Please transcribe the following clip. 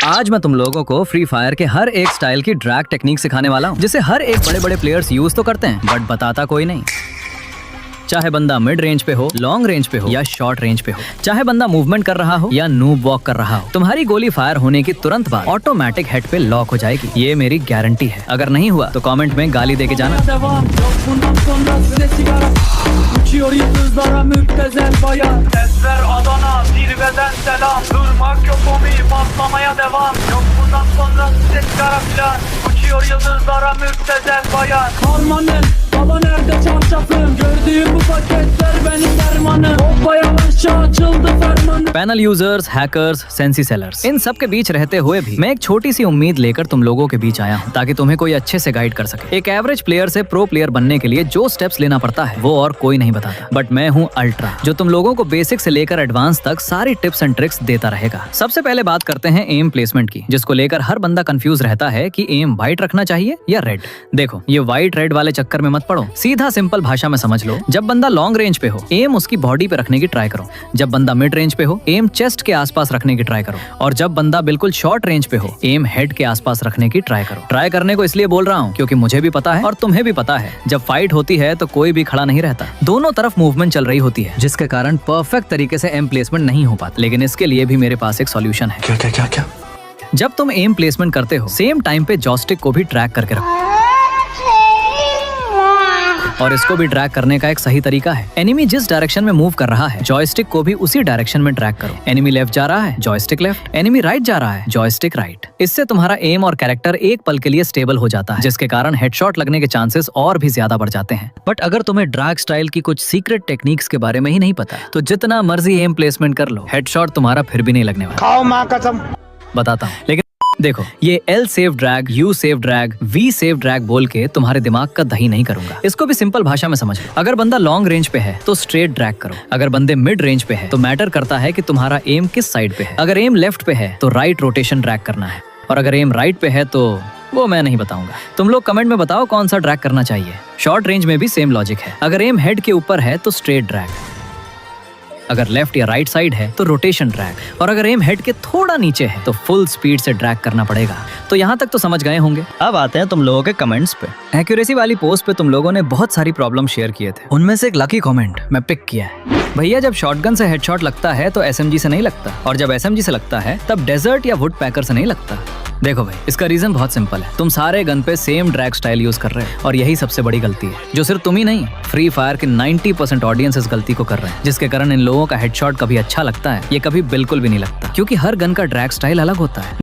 आज मैं तुम लोगों को फ्री फायर के हर एक स्टाइल की ड्रैग टेक्निक सिखाने वाला हूँ, जिसे हर एक बड़े बड़े प्लेयर्स यूज तो करते हैं बट बताता कोई नहीं। चाहे बंदा मिड रेंज पे हो, लॉन्ग रेंज पे हो या शॉर्ट रेंज पे हो, चाहे बंदा मूवमेंट कर रहा हो या नूब वॉक कर रहा हो, तुम्हारी गोली फायर होने की तुरंत बाद ऑटोमेटिक हेड पे लॉक हो जाएगी। ये मेरी गारंटी है। अगर नहीं हुआ तो कमेंट में गाली दे के जाना। Uçuyor yıldızlara müptezel bayan. Sesler Adana zirveden selam. Durmak yok omi patlamaya devam. Yok bundan sonra ses kara filan. Uçuyor yıldızlara müptezel bayan. Harmanım baba nerede çarşafım? Gördüğüm bu paketler benim dermanım. Hoppa yavaşça açıldı fermanım. Panel users, hackers, सेंसी sellers, इन सब के बीच रहते हुए भी मैं एक छोटी सी उम्मीद लेकर तुम लोगों के बीच आया हूँ, ताकि तुम्हें कोई अच्छे से गाइड कर सके। एक एवरेज प्लेयर से प्रो प्लेयर बनने के लिए जो स्टेप्स लेना पड़ता है वो और कोई नहीं बताता, बट मैं हूँ अल्ट्रा, जो तुम लोगों को बेसिक से लेकर एडवांस तक सारी टिप्स एंड ट्रिक्स देता रहेगा। सबसे पहले बात करते हैं एम प्लेसमेंट की, जिसको लेकर हर बंदा कंफ्यूज रहता है कि एम व्हाइट रखना चाहिए या रेड। देखो, ये व्हाइट रेड वाले चक्कर में मत पड़ो, सीधा सिंपल भाषा में समझ लो। जब बंदा लॉन्ग रेंज पे हो, एम उसकी बॉडी पे रखने की ट्राई करो। जब बंदा मिड रेंज पे हो, एम चेस्ट के आसपास रखने की ट्राई करो। और जब बंदा बिल्कुल शॉर्ट रेंज पे हो, एम हेड के आसपास रखने की ट्राई करो। ट्राई करने को इसलिए बोल रहा हूँ क्योंकि मुझे भी पता है और तुम्हें भी पता है, जब फाइट होती है तो कोई भी खड़ा नहीं रहता, दोनों तरफ मूवमेंट चल रही होती है, जिसके कारण परफेक्ट तरीके से एम प्लेसमेंट नहीं हो पाता। लेकिन इसके लिए भी मेरे पास एक सॉल्यूशन है। क्या? जब तुम एम प्लेसमेंट करते हो, सेम टाइम पे जॉयस्टिक को भी ट्रैक करके रखो। और इसको भी ट्रैक करने का एक सही तरीका है। एनिमी जिस डायरेक्शन में मूव कर रहा है, जॉयस्टिक को भी उसी डायरेक्शन में ट्रैक करो। एनिमी लेफ्ट जा रहा है, जॉयस्टिक लेफ्ट। एनिमी राइट जा रहा है, जॉयस्टिक राइट। इससे तुम्हारा एम और कैरेक्टर एक पल के लिए स्टेबल हो जाता है, जिसके कारण हेडशॉट लगने के चांसेस और भी ज्यादा बढ़ जाते हैं। बट अगर तुम्हें ड्रैग स्टाइल की कुछ सीक्रेट टेक्निक्स के बारे में ही नहीं पता, तो जितना मर्जी एम प्लेसमेंट कर लो, हेडशॉट तुम्हारा फिर भी नहीं लगने वाला। खाओ माँ कसम। बताता हूँ। लेकिन देखो, ये L save drag, U save drag, V save drag बोल के तुम्हारे दिमाग का दही नहीं करूंगा। इसको भी सिंपल भाषा में समझ लो। अगर बंदा लॉन्ग रेंज पे है तो स्ट्रेट ड्रैग करो। अगर बंदे मिड रेंज पे है तो मैटर करता है कि तुम्हारा एम किस साइड पे है। अगर एम लेफ्ट पे है तो राइट रोटेशन ड्रैग करना है, और अगर एम राइट पे है तो वो मैं नहीं बताऊंगा। तुम लोग कमेंट में बताओ कौन सा ड्रैग करना चाहिए। शॉर्ट रेंज में भी सेम लॉजिक है। अगर एम हेड के ऊपर है तो स्ट्रेट ड्रैग, अगर लेफ्ट या राइट साइड है तो रोटेशन ड्रैग, और अगर एम हेड के थोड़ा नीचे है तो फुल स्पीड से ड्रैग करना पड़ेगा। तो यहाँ तक तो समझ गए होंगे। अब आते हैं तुम लोगों के कमेंट्स पे। एक्यूरेसी वाली पोस्ट पे तुम लोगों ने बहुत सारी प्रॉब्लम शेयर किए थे, उनमें से एक लकी कमेंट मैं पिक किया है। भैया, जब शॉटगन से हेडशॉट लगता है तो एसएमजी से नहीं लगता, और जब एसएमजी से लगता है तब डेजर्ट या वुड पैकर से नहीं लगता। देखो भाई, इसका रीजन बहुत सिंपल है। तुम सारे गन पे सेम ड्रैग स्टाइल यूज कर रहे हो, और यही सबसे बड़ी गलती है, जो सिर्फ तुम ही नहीं, फ्री फायर के 90% ऑडियंस इस गलती को कर रहे हैं, जिसके कारण इन लोगों का हेडशॉट कभी अच्छा लगता है, ये कभी बिल्कुल भी नहीं लगता, क्योंकि हर गन का ड्रैग स्टाइल अलग होता है।